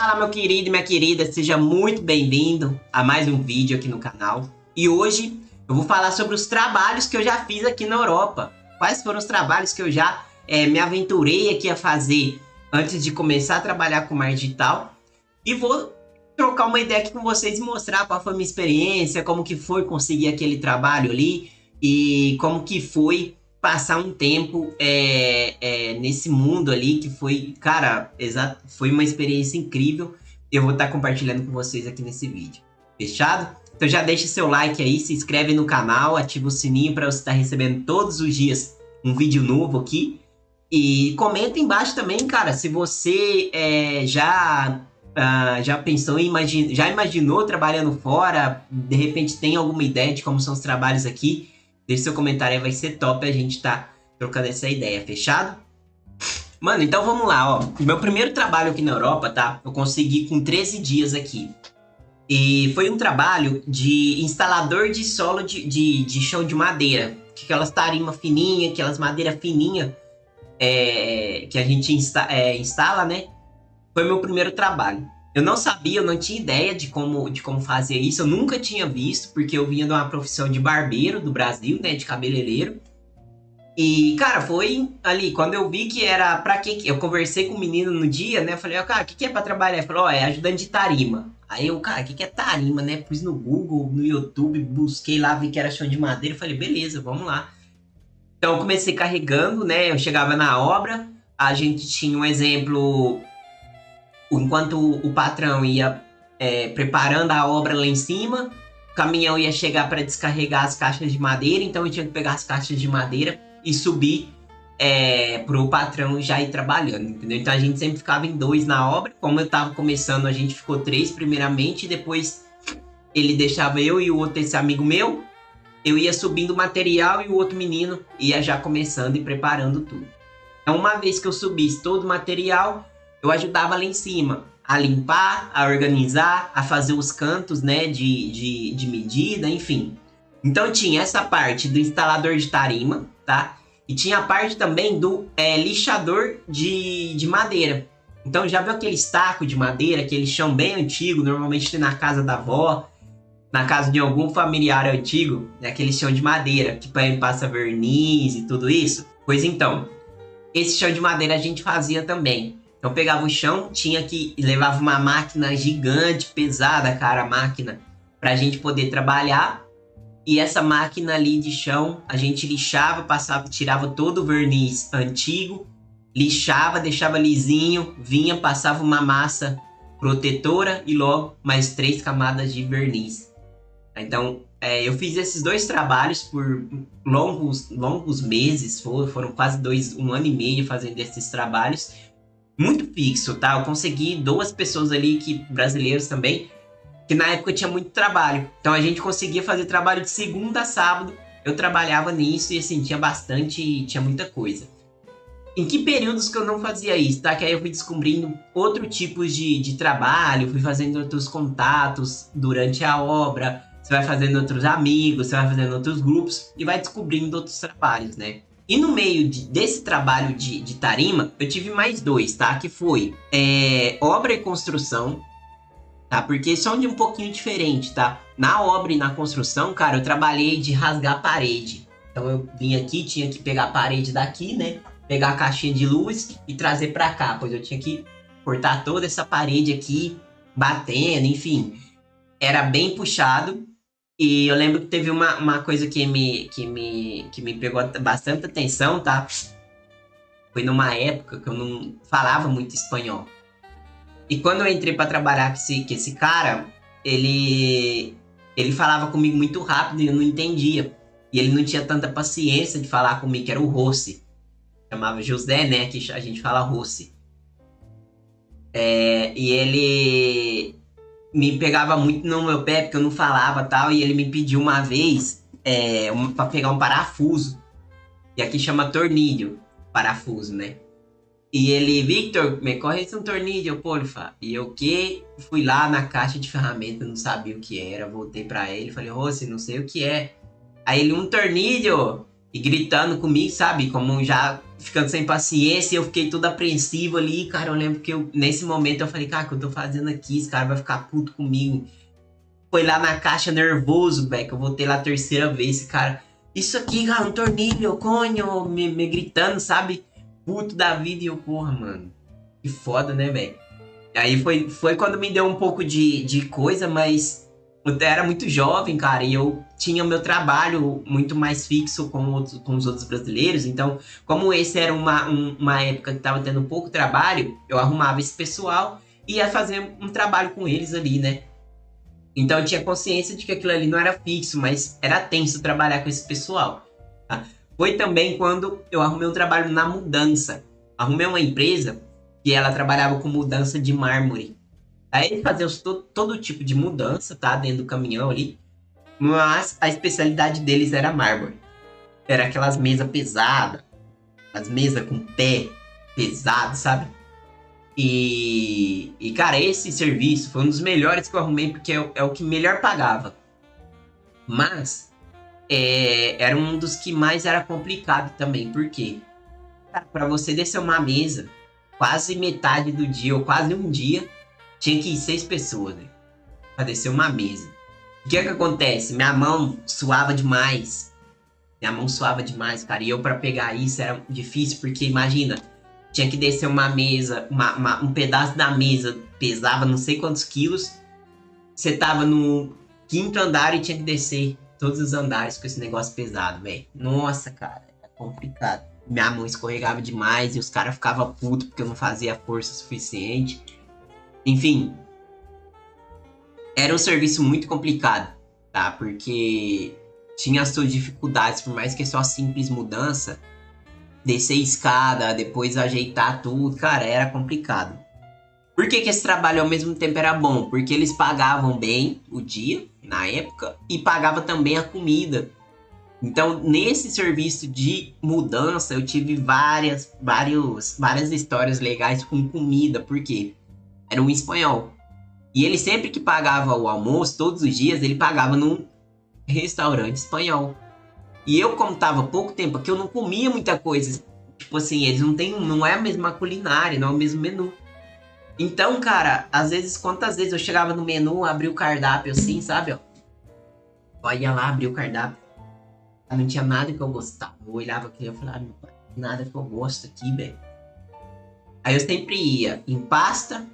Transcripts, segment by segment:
Fala, meu querido e minha querida, seja muito bem-vindo a mais um vídeo aqui no canal. E hoje eu vou falar sobre os trabalhos que eu já fiz aqui na Europa. Quais foram os trabalhos que eu já me aventurei aqui a fazer antes de começar a trabalhar com marketing digital. E vou trocar uma ideia aqui com vocês e mostrar qual foi a minha experiência, como que foi conseguir aquele trabalho ali e como que foi passar um tempo nesse mundo ali, que foi, cara, foi uma experiência incrível. Eu vou estar compartilhando com vocês aqui nesse vídeo. Fechado? Então já deixa seu like aí, se inscreve no canal, ativa o sininho para você estar recebendo todos os dias um vídeo novo aqui. E comenta embaixo também, cara, se você já pensou em já imaginou trabalhando fora, de repente tem alguma ideia de como são os trabalhos aqui. Deixe seu comentário aí, vai ser top a gente tá trocando essa ideia, fechado? Mano, então vamos lá, ó. Meu primeiro trabalho aqui na Europa, tá? Eu consegui com 13 dias aqui. E foi um trabalho de instalador de solo de chão de madeira. Aquelas tarimas fininhas, aquelas madeiras fininhas que a gente instala, né? Foi meu primeiro trabalho. Eu não sabia, eu não tinha ideia de como fazer isso. Eu nunca tinha visto, porque eu vinha de uma profissão de barbeiro do Brasil, né? De cabeleireiro. E, cara, foi ali, quando eu vi que era pra quê? Eu conversei com o menino no dia, né? Eu falei, cara, o que é pra trabalhar? Ele falou, é ajudante de tarima. Aí eu, cara, o que é tarima, né? Pus no Google, no YouTube, busquei lá, vi que era chão de madeira. Eu falei, beleza, vamos lá. Então eu comecei carregando, né? Eu chegava na obra, a gente tinha um exemplo. Enquanto o patrão ia preparando a obra lá em cima, o caminhão ia chegar para descarregar as caixas de madeira, então eu tinha que pegar as caixas de madeira e subir para o patrão já ir trabalhando, entendeu? Então a gente sempre ficava em dois na obra. Como eu estava começando, a gente ficou três primeiramente, e depois ele deixava eu e o outro, esse amigo meu, eu ia subindo o material e o outro menino ia já começando e preparando tudo. Então uma vez que eu subisse todo o material, eu ajudava lá em cima a limpar, a organizar, a fazer os cantos, né, de medida, enfim. Então tinha essa parte do instalador de tarima, tá? E tinha a parte também do lixador de madeira. Então já viu aquele taco de madeira, aquele chão bem antigo, normalmente na casa da avó, na casa de algum familiar antigo, né, aquele chão de madeira, que passa verniz e tudo isso? Pois então, esse chão de madeira a gente fazia também. Então pegava o chão, levava uma máquina gigante, pesada, cara, a máquina, pra gente poder trabalhar. E essa máquina ali de chão, a gente lixava, tirava todo o verniz antigo, lixava, deixava lisinho, vinha, passava uma massa protetora e logo mais 3 camadas de verniz. Então, eu fiz esses dois trabalhos por longos meses, foram quase um ano e meio fazendo esses trabalhos. Muito fixo, tá? Eu consegui 2 pessoas ali, brasileiros também, que na época tinha muito trabalho. Então a gente conseguia fazer trabalho de segunda a sábado. Eu trabalhava nisso e assim, tinha muita coisa. Em que períodos que eu não fazia isso, tá? Que aí eu fui descobrindo outro tipo de trabalho, fui fazendo outros contatos durante a obra, você vai fazendo outros amigos, você vai fazendo outros grupos e vai descobrindo outros trabalhos, né? E no meio desse trabalho de tarima, eu tive mais 2, tá? Que foi obra e construção, tá? Porque são de um pouquinho diferente, tá? Na obra e na construção, cara, eu trabalhei de rasgar parede. Então eu vim aqui, tinha que pegar a parede daqui, né? Pegar a caixinha de luz e trazer pra cá, pois eu tinha que cortar toda essa parede aqui, batendo, enfim. Era bem puxado. E eu lembro que teve uma coisa que me pegou bastante atenção, tá? Foi numa época que eu não falava muito espanhol. E quando eu entrei para trabalhar com esse cara, ele falava comigo muito rápido e eu não entendia. E ele não tinha tanta paciência de falar comigo, que era o Rossi. Chamava José, né? Que a gente fala Rossi. E ele me pegava muito no meu pé, porque eu não falava tal, e ele me pediu uma vez para pegar um parafuso. E aqui chama tornilho, parafuso, né? E ele, Victor, me corre um tornilho, porfa. E eu fui lá na caixa de ferramenta, não sabia o que era, voltei para ele, falei, Rossi, não sei o que é. Aí ele, um tornilho? e gritando comigo, sabe? Como já ficando sem paciência, eu fiquei todo apreensivo ali, cara. Eu lembro que nesse momento eu falei, cara, o que eu tô fazendo aqui? Esse cara vai ficar puto comigo. Foi lá na caixa nervoso, velho, que eu voltei lá a terceira vez, cara. Isso aqui, cara, um tornilho, conho, me gritando, sabe? Puto da vida e eu, porra, mano. Que foda, né, velho? Aí foi quando me deu um pouco de coisa, mas eu era muito jovem, cara, e eu tinha o meu trabalho muito mais fixo com os outros brasileiros. Então, como esse era uma época que tava tendo pouco trabalho, eu arrumava esse pessoal e ia fazer um trabalho com eles ali, né? Então eu tinha consciência de que aquilo ali não era fixo, mas era tenso trabalhar com esse pessoal. Tá? Foi também quando eu arrumei um trabalho na mudança. Arrumei uma empresa que ela trabalhava com mudança de mármore. Aí eles faziam todo tipo de mudança, tá? Dentro do caminhão ali. Mas a especialidade deles era mármore. Era aquelas mesas pesadas. As mesas com pé pesado, sabe? Cara, esse serviço foi um dos melhores que eu arrumei, porque é o que melhor pagava. Mas, era um dos que mais era complicado também. Por quê? Cara, pra você descer uma mesa, quase metade do dia, ou quase um dia, tinha que ir 6 pessoas, né? Pra descer uma mesa. O que é que acontece? Minha mão suava demais. Minha mão suava demais, cara. E eu, pra pegar isso, era difícil, porque imagina... Tinha que descer uma mesa, um pedaço da mesa pesava não sei quantos quilos. Você tava no 5º andar e tinha que descer todos os andares com esse negócio pesado, velho. Nossa, cara, é complicado. Minha mão escorregava demais e os caras ficavam putos porque eu não fazia força suficiente. Enfim, era um serviço muito complicado, tá? Porque tinha as suas dificuldades, por mais que é só simples mudança. Descer escada, depois ajeitar tudo, cara, era complicado. Por que esse trabalho ao mesmo tempo era bom? Porque eles pagavam bem o dia, na época, e pagava também a comida. Então, nesse serviço de mudança, eu tive várias histórias legais com comida, porque era um espanhol. E ele sempre que pagava o almoço, todos os dias, ele pagava num restaurante espanhol. E eu, como tava pouco tempo aqui, eu não comia muita coisa. Tipo assim, eles não é a mesma culinária, não é o mesmo menu. Então, cara, quantas vezes eu chegava no menu, abria o cardápio assim, sabe, ó. Eu ia lá, abria o cardápio. Não tinha nada que eu gostava. Eu olhava aqui e eu falava, não tem nada que eu gosto aqui, velho. Aí eu sempre ia em pasta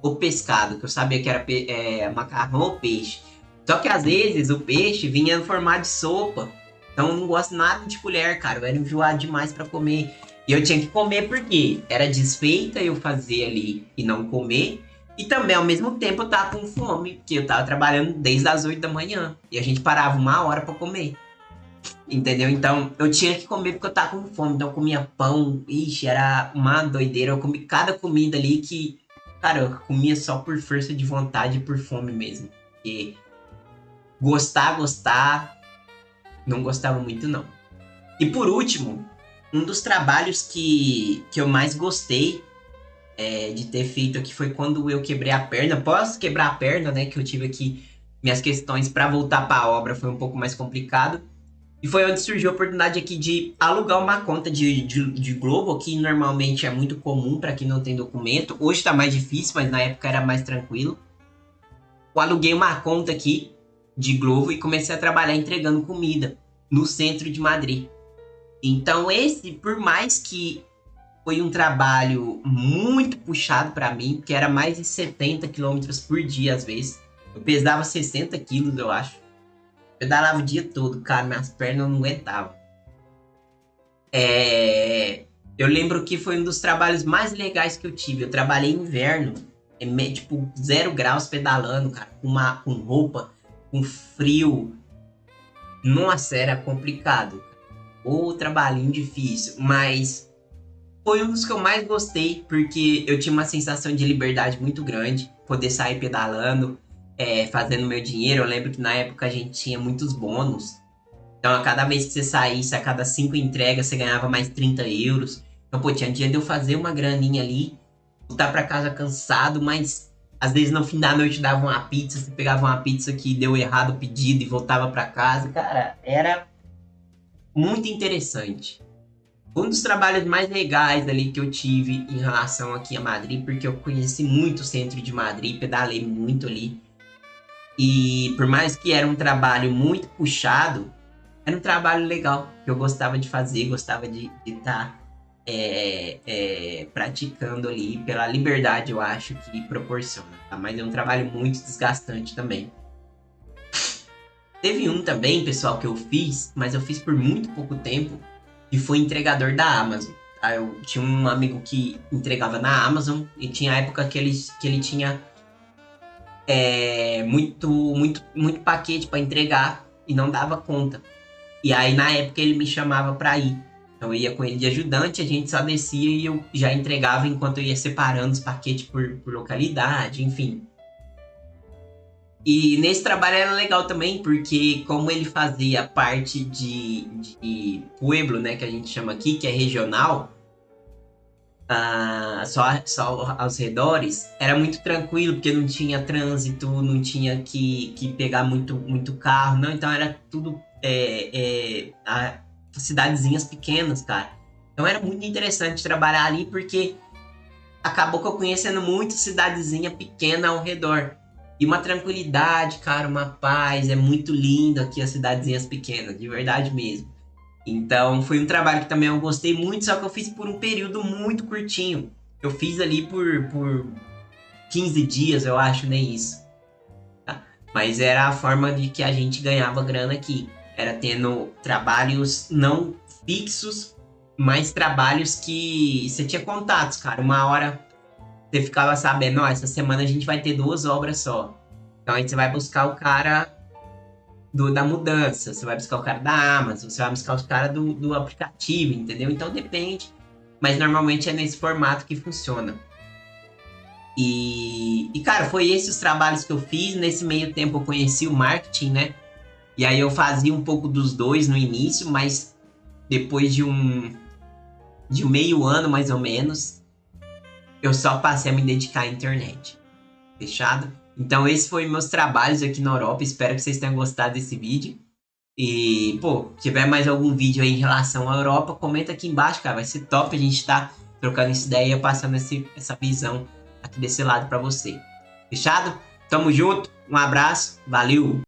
ou pescado, que eu sabia que era macarrão ou peixe. Só que às vezes o peixe vinha no formato de sopa. Então eu não gosto nada de colher, cara. Eu era enjoado demais pra comer. E eu tinha que comer porque era desfeita eu fazer ali e não comer. E também, ao mesmo tempo, eu tava com fome. Porque eu tava trabalhando desde as 8 da manhã. E a gente parava 1 hora pra comer. Entendeu? Então, eu tinha que comer porque eu tava com fome. Então, eu comia pão. Ixi, era uma doideira. Eu comi cada comida ali que... Cara, eu comia só por força de vontade e por fome mesmo. Porque gostar... Não gostava muito, não. E por último, um dos trabalhos que eu mais gostei de ter feito aqui foi quando eu quebrei a perna. Após quebrar a perna, né, que eu tive aqui minhas questões para voltar para a obra, foi um pouco mais complicado. E foi onde surgiu a oportunidade aqui de alugar uma conta de Globo, que normalmente é muito comum para quem não tem documento. Hoje está mais difícil, mas na época era mais tranquilo. Eu aluguei uma conta aqui de Globo e comecei a trabalhar entregando comida no centro de Madrid. Então esse, por mais que foi um trabalho muito puxado para mim, porque era mais de 70 quilômetros por dia às vezes. Eu pesava 60 quilos, eu acho. Eu pedalava o dia todo, cara, minhas pernas não aguentavam. Eu lembro que foi um dos trabalhos mais legais que eu tive. Eu trabalhei inverno, tipo 0 graus pedalando, cara, com roupa, com frio. Nossa, era complicado. Ou trabalhinho difícil, mas foi um dos que eu mais gostei, porque eu tinha uma sensação de liberdade muito grande, poder sair pedalando, fazendo meu dinheiro. Eu lembro que na época a gente tinha muitos bônus. Então, a cada vez que você saísse, a cada 5 entregas, você ganhava mais 30 euros. Então, pô, tinha dia de eu fazer uma graninha ali, voltar pra casa cansado, mas às vezes no fim da noite dava uma pizza, você pegava uma pizza que deu errado o pedido e voltava pra casa. Cara, era muito interessante. Um dos trabalhos mais legais ali que eu tive em relação aqui a Madrid, porque eu conheci muito o centro de Madrid, pedalei muito ali. E por mais que era um trabalho muito puxado, era um trabalho legal, que eu gostava de fazer, gostava de estar praticando ali pela liberdade, eu acho que proporciona, tá? Mas é um trabalho muito desgastante também. Teve um também, pessoal, que eu fiz, mas eu fiz por muito pouco tempo, e foi entregador da Amazon. Tá? Eu tinha um amigo que entregava na Amazon, e tinha época que ele tinha muito paquete para entregar e não dava conta. E aí, na época, ele me chamava para ir. Então, eu ia com ele de ajudante, a gente só descia e eu já entregava enquanto eu ia separando os paquetes por localidade, enfim. E nesse trabalho era legal também, porque como ele fazia parte de pueblo, né, que a gente chama aqui, que é regional, só aos redores, era muito tranquilo, porque não tinha trânsito, não tinha que pegar muito carro, não, então era tudo cidadezinhas pequenas, cara. Então era muito interessante trabalhar ali, porque acabou que eu conhecendo muito cidadezinha pequena ao redor. E uma tranquilidade, cara, uma paz, é muito lindo aqui as cidadezinhas pequenas, de verdade mesmo. Então foi um trabalho que também eu gostei muito, só que eu fiz por um período muito curtinho. Eu fiz ali por 15 dias, eu acho, nem isso. Tá? Mas era a forma de que a gente ganhava grana aqui. Era tendo trabalhos não fixos, mas trabalhos que você tinha contatos, cara. Uma hora você ficava sabendo, ó, essa semana a gente vai ter 2 obras só. Então aí você vai buscar o cara da mudança, você vai buscar o cara da Amazon, você vai buscar o cara do aplicativo, entendeu? Então depende, mas normalmente é nesse formato que funciona. E cara, foi esses os trabalhos que eu fiz. Nesse meio tempo eu conheci o marketing, né? E aí eu fazia um pouco dos dois no início, mas depois de um meio ano mais ou menos, eu só passei a me dedicar à internet. Fechado? Então, esses foram meus trabalhos aqui na Europa. Espero que vocês tenham gostado desse vídeo. E, pô, se tiver mais algum vídeo aí em relação à Europa, comenta aqui embaixo, cara. Vai ser top a gente tá trocando essa ideia, passando essa visão aqui desse lado pra você. Fechado? Tamo junto, um abraço, valeu!